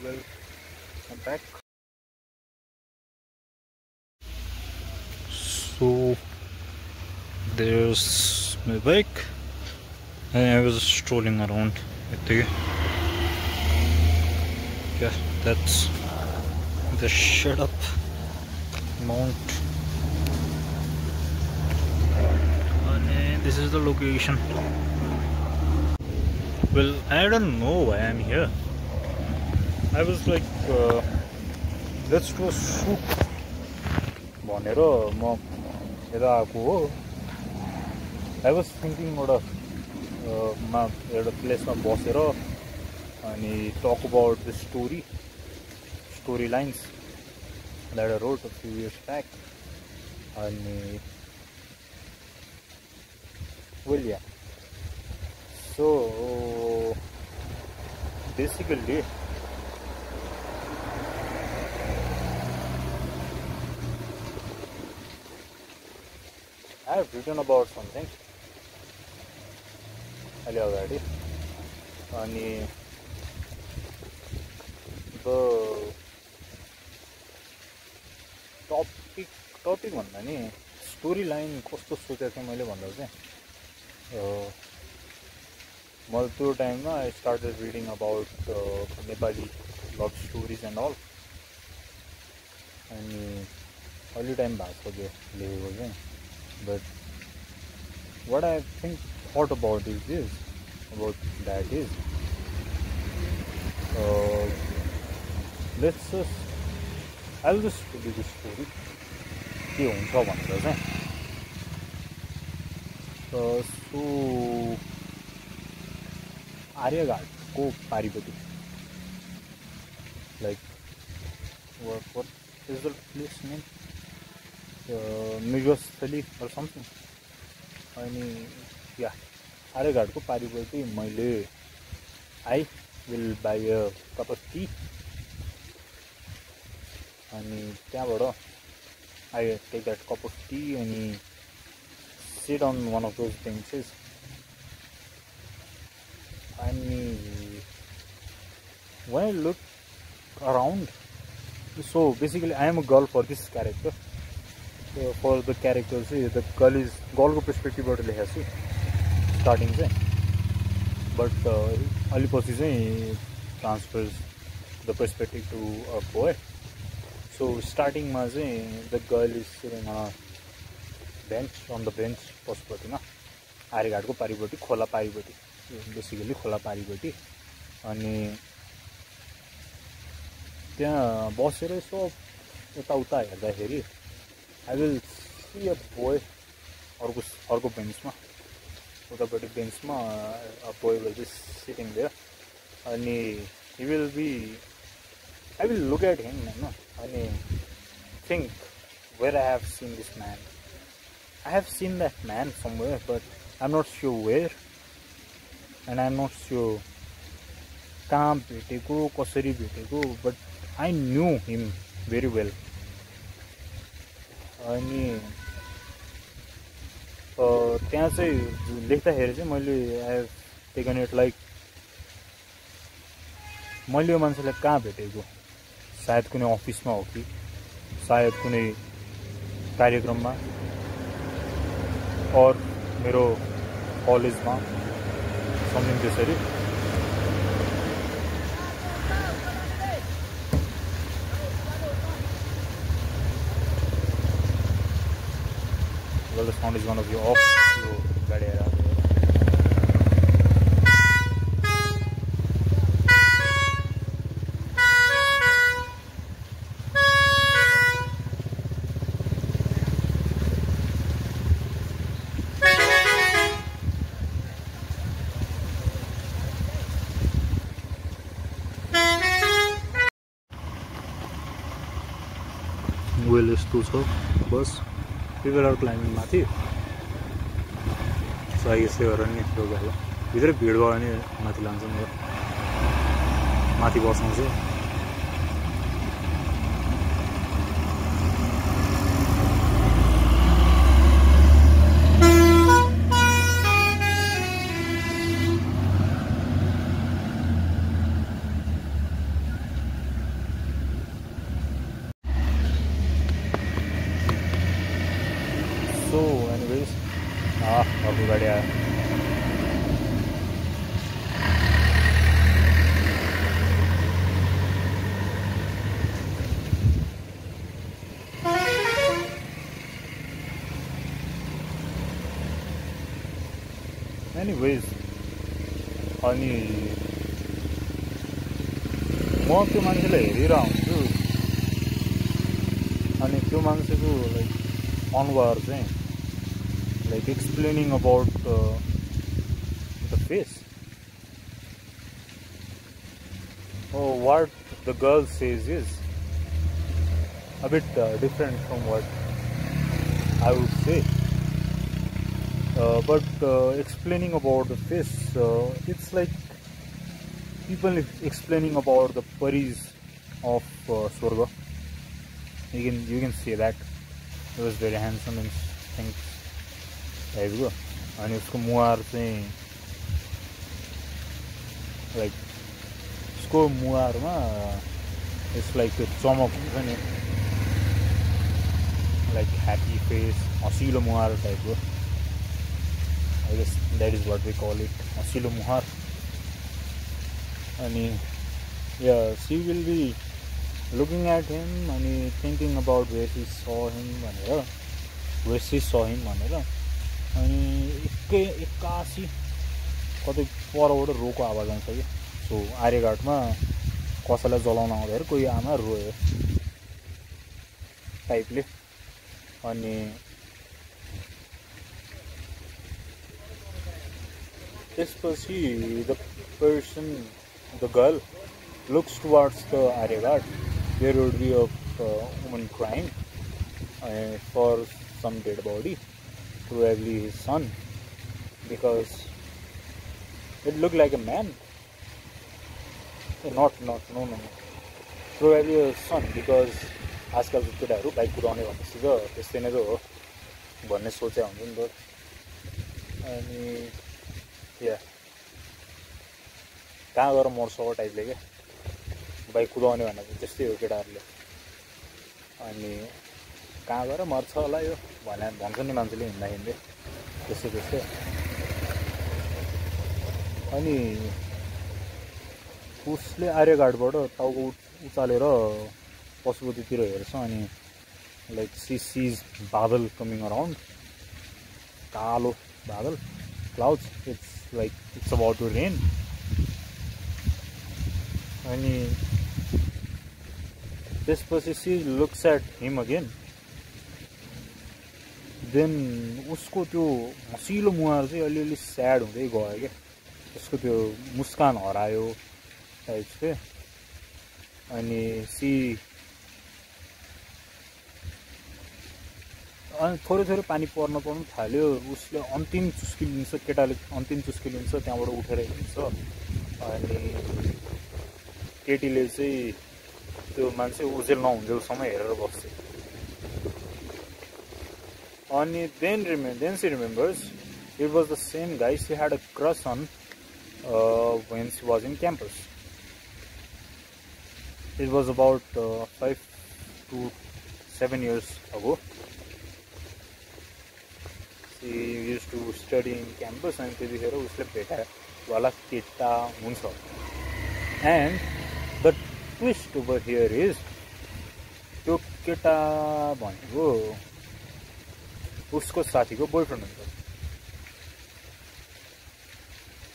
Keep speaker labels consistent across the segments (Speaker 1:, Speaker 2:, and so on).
Speaker 1: Well, I'm back. So there's my bike, and I was strolling around with the that's the shut up mount, and this is the location. Well, I don't know why I'm here. I was like, let's do a shoot. भनेर म यता आएको हो. I was thinking एउटा प्लेसमा बसेर अनि talk about the storylines that I wrote a few years back. अनि well, yeah. So basically I have written about something already, and the topic भन्दा नि storyline कस्तो सोचेको थिएँ मैले भन्दा चाहिँ मैले त्यो टाइममा I started reading about Nepali love stories and all, अनि अलि टाइम भएको थियो लेखेको चाहिँ. But what I thought about that is I'll just tell you this story के हुन्छ भनेर चाहिँ. So आर्यघाटको पारिपट्टि, like what is the place name? मृगस्थली or something. अनि yeah, आर्यघाटको पारिपट्टि मैले I will buy a cup of tea, अनि त्यहाँबाट I take that cup of tea and sit on one of those benches. And when I look around, so basically I am a girl for this character. For the character चाहिँ the girl is girlको पर्सपेक्टिभबाट लेखेको छु starting चाहिँ, but अलि पछि चाहिँ transfers the perspective to a boy. So स्टार्टिङमा चाहिँ the girl is sitting on the bench पशुपतिमा, आर्यघाटको पारिपट्टि, खोला पारिपट्टि, बेसिकली खोला पारिपट्टि. अनि त्यहाँ बसेर यसो यताउता हेर्दाखेरि I will see a boy अर्को बेन्चमा, उतापट्टि बेन्चमा a boy will be sitting there, अनि I will look at him and think where I have seen this man. I have seen that man somewhere, but I'm not sure where, and I'm not sure कहाँ भेटेको, कसरी भेटेको, but I knew him very well. अनि त्यहाँ चाहिँ लेख्दाखेरि चाहिँ मैले I have taken it like मैले यो मान्छेलाई कहाँ भेटेको, सायद कुनै अफिसमा हो कि सायद कुनै कार्यक्रममा और मेरो कलेजमा समथिङ त्यसरी. Well, the sound is one of you off. So, गाडी आएर वेल यस्तो छ बस. People are climbing माथि, सो यसै गरेर नि लोग होला भित्र भिड भयो भने माथि लान्छ नि, माथि बसाउँछ. एनीवेज अनि म त्यो मान्छेलाई हेरिरहेको हुन्छु अनि त्यो मान्छेको लाइक अनुहार चाहिँ like explaining about the face what the girl says is a bit different from what I would say, but explaining about the face, it's like people explaining about the paris of Swarga. You can see that he was very handsome and things type go, and usko muar चाहिँ like को मुहारमा it's like त्यो चमक हुन्छ नि like happy face हँसिलो मुहार टाइपको I guess that is what we call it हँसिलो मुहार अनि या she will be looking at him अनि थिङ्किङ अबाउट वेयर सी स हिम भनेर अनि एक्कासी कतै परबाट रोको आवाज आउँछ कि सो आर्यघाटमा कसैलाई जलाउन आउँदाखेरि कोही आमा रोयो टाइपले अनि त्यसपछि the person the girl looks towards the Aryaghat. There would be a woman crying for some dead body, probably his son, because it looked like a man. No. Probably a son, because आजकलको केटाहरू bike कुदाउने भनेपछि त त्यस्तै नै त हो भन्ने सोचे हुन्छ नि त अनि या कहाँ गएर मर्छ हो टाइपले क्या बाइक कुदाउने भनेको त्यस्तै हो केटाहरूले अनि कहाँ गएर मर्छ होला यो भन्छ नि मान्छेले हिँड्दा हिँड्दै त्यस्तै अनि उसले आर्यघाटबाट टाउको उचालेर पशुपतितिर हेर्छ अनि लाइक सी सीज बादल कमिङ अराउन्ड कालो बादल clouds it's about to rain अनि त्यसपछि she looks at him again then उसको त्यो हँसिलो मुहार चाहिँ अलिअलि स्याड हुँदै गयो क्या उसको त्यो मुस्कान हरायो टाइप्स के अनि सी अनि थोरै पानी पर्नु थाल्यो उसले अन्तिम चुस्की लिन्छ केटाले अन्तिम चुस्की लिन्छ त्यहाँबाट उठेर हिँड्छ अनि केटीले चाहिँ त्यो मान्छे उजेल नहुन्जेलसम्म हेरेर बस्छ अनि then she remembers it was the same guy she had a crush on when she was in campus. It was about 5 to 7 years ago. She used to study in campus and त्यतिखेर उसले भेटायो वाला केटा हुन्छ and the twist over here is त्यो केटा भनेको उसको साथीको बोयफ्रेन्ड हुन्छ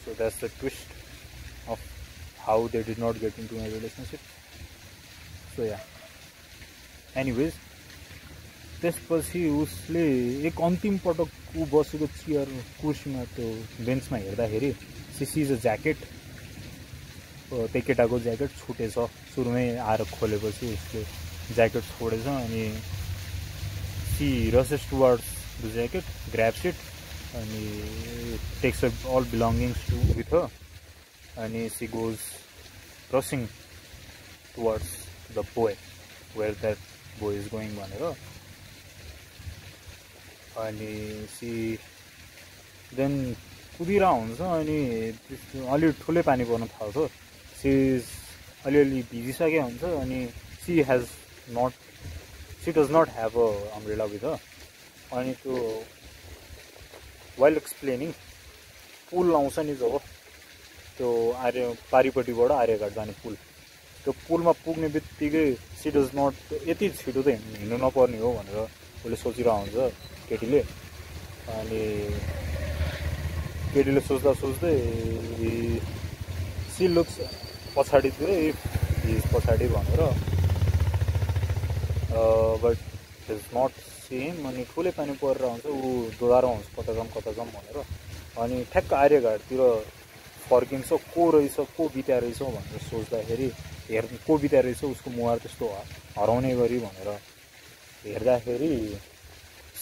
Speaker 1: so that's the twist of how they did not get into a relationship so yeah anyways त्यसपछि उसले एक अन्तिम पटक ऊ बसेको चेयर कुर्सीमा त्यो बेन्चमा हेर्दाखेरि सी सीज अ ज्याकेट त्यो केटाको ज्याकेट छुटेछ सुरुमै आएर खोलेपछि उसले ज्याकेट छोडेछ अनि she rushes towards the jacket grabs it अनि takes all belongings with her and she goes crossing towards the boy where that boy is going भनेर अनि she then कुदिरा हुन्छ अनि अलि ठुलै पानी पर्न थाल्छ she is अलिअलि भिजिसके हुन्छ अनि she does not have a umbrella with her अनि त्यो while explaining पुल आउँछ नि जब त्यो पारिपट्टिबाट आर्यघाट जाने पुल त्यो पुलमा पुग्ने बित्तिकै सी डज नट यति छिटो त हिँड्नु नपर्ने हो भनेर उसले सोचिरहेको हुन्छ केटीले अनि केटीले सोच्दा सोच्दै सी लुक्स पछाडितिर इफ हि इज पछाडि भनेर बट इज नट सेम अनि ठुलै पानी परेर हुन्छ ऊ दोधारो हुन्छ कता जाउँ भनेर अनि ठ्याक्क आर्यघाटतिर फर्किन्छ को रहेछ को बित्या रहेछ भनेर सोच्दाखेरि को बित्या रहेछ उसको मुहार त्यस्तो हराउने गरी भनेर हेर्दाखेरि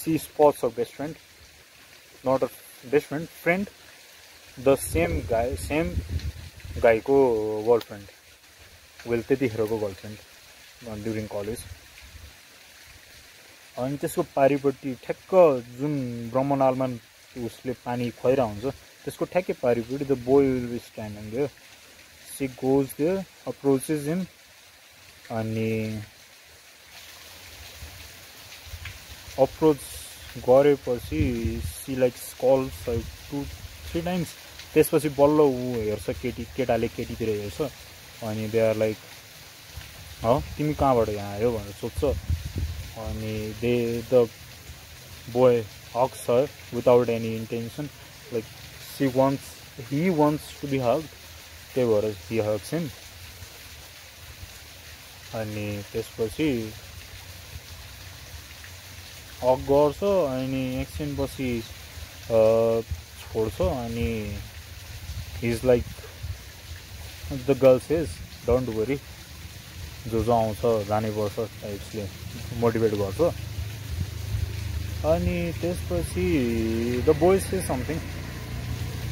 Speaker 1: she spots a best friend not a best friend the same गाईको गर्लफ्रेन्ड वेल त्यतिखेरको गर्लफ्रेन्ड ड्युरिङ कलेज अनि त्यसको पारिपट्टि ठ्याक्क जुन ब्रह्मनालमा उसले पानी खुवाइरहेको हुन्छ त्यसको ठ्याक्कै पारिपट्टि the boy will be standing there she goes there approaches him अनि अप्रोच गरेपछि सी लाइक स्कल्स 2-3 टाइम्स त्यसपछि बल्ल ऊ हेर्छ केटाले केटीतिर हेर्छ अनि दे आर लाइक तिमी कहाँबाट यहाँ आयो भनेर सोध्छ अनि the boy hugs her without any intention like he wants to be hugged त्यही भएर he hugs him अनि त्यसपछि हग गर्छ अनि एकछिनपछि छोड्छ अनि he is like the girl says don't worry जो आउँछ जानै पर्छ टाइप्सले मोटिभेट गर्छ अनि त्यसपछि the boy says something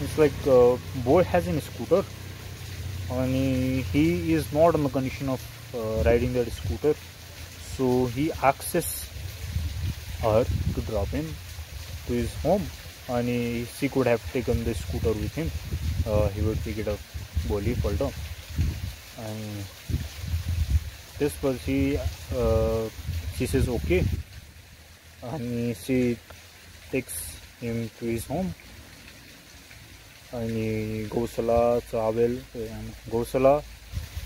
Speaker 1: it's like boy has an scooter अनि he is not in the condition of riding that scooter so he asks her to drop him to his home अनि she could have taken the scooter with him he would pick it up भोलिपल्ट अनि त्यसपछि she says okay अनि she takes him to his home अनि गौशाला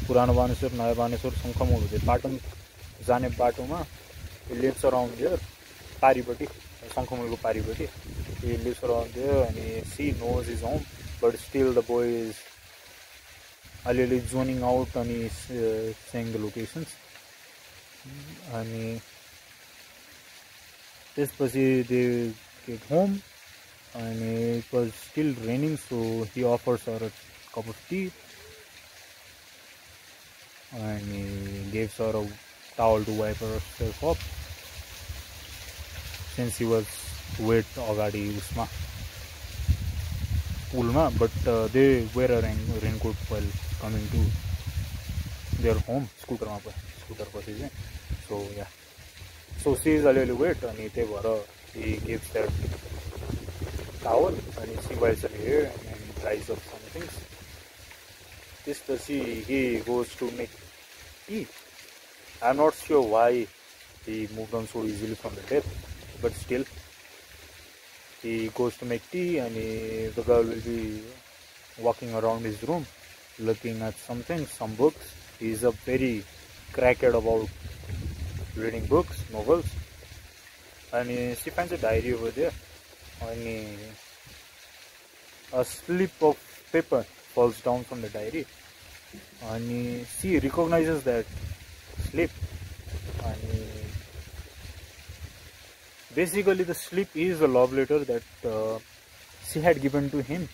Speaker 1: पुरानो बानेश्वर नयाँ बानेश्वर शङ्खमुल हुँदै पाटन जाने बाटोमा लिभ्स अराउन्ड देयर पारिपट्टि शङ्खमुलको पारिपट्टि लिभ्स अराउन्ड देयर अनि she knows his home but still the boy is अलिअलि जोनिङ आउट अनि सेङ द लोकेसन्स अनि त्यसपछि दे गेट होम अनि it was still raining so he offers her a cup of tea अनि gives her a towel to wipe herself up since he was wet अगाडि उसमा पुलमा but they wear a raincoat well coming to their home scooter पछि चाहिँ so yeah so she is अलिअलि wet अनि त्यही भएर हि गिभ्स द्याट टावल अनि she wipes a hair and dries off some things त्यसपछि he goes to make tea I am not sure why he move on so easily from the death but still he goes to make tea and the girl will be walking around his room looking at something, some books. He is a very crackhead about reading books, novels, and she finds a diary over there and a slip of paper falls down from the diary and she recognizes that slip and basically the slip is a love letter that she had given to him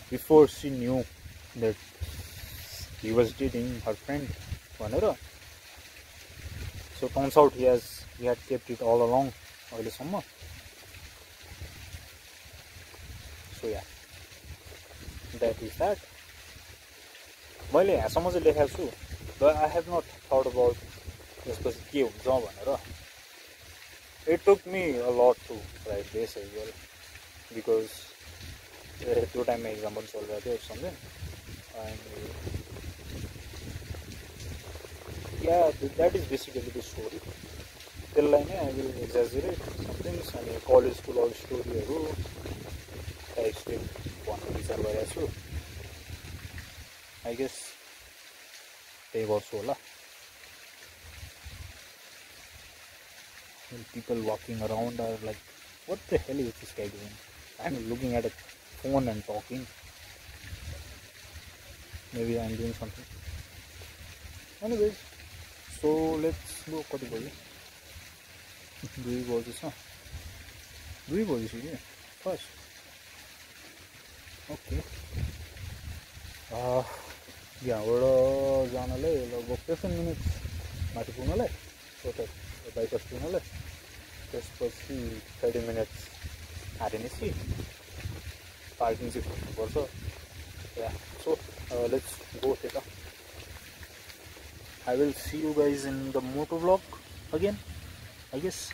Speaker 1: before she knew that he was dating her friend Vanera. So turns out he had kept it all along early summer. So yeah, that is that. मैले यहाँसम्म चाहिँ लेखेको छु but I have not thought about त्यसपछि के हुन्छ भनेर. It took me a lot to write this as well because two time exam was already or something and yeah that is basically the story. Till I will exaggerate some things and college school love story types with one reason I guess they were so la. People walking around are like, what the hell is this guy doing? I'm looking at a phone and talking. Maybe I'm doing something. Anyways, so let's go. Kati bhayo? 2 बजेछ 2 बजिसक्यो first. Okay, यहाँबाट जानलाई लगभग 15 minutes माथि पुग्नलाई, bypass पुग्नलाई. त्यसपछि 30 minutes आरएनएससी parking चाहिँ खोज्नुपर्छ. So let's go त्यता. I will see you guys in the motor vlog again, I guess.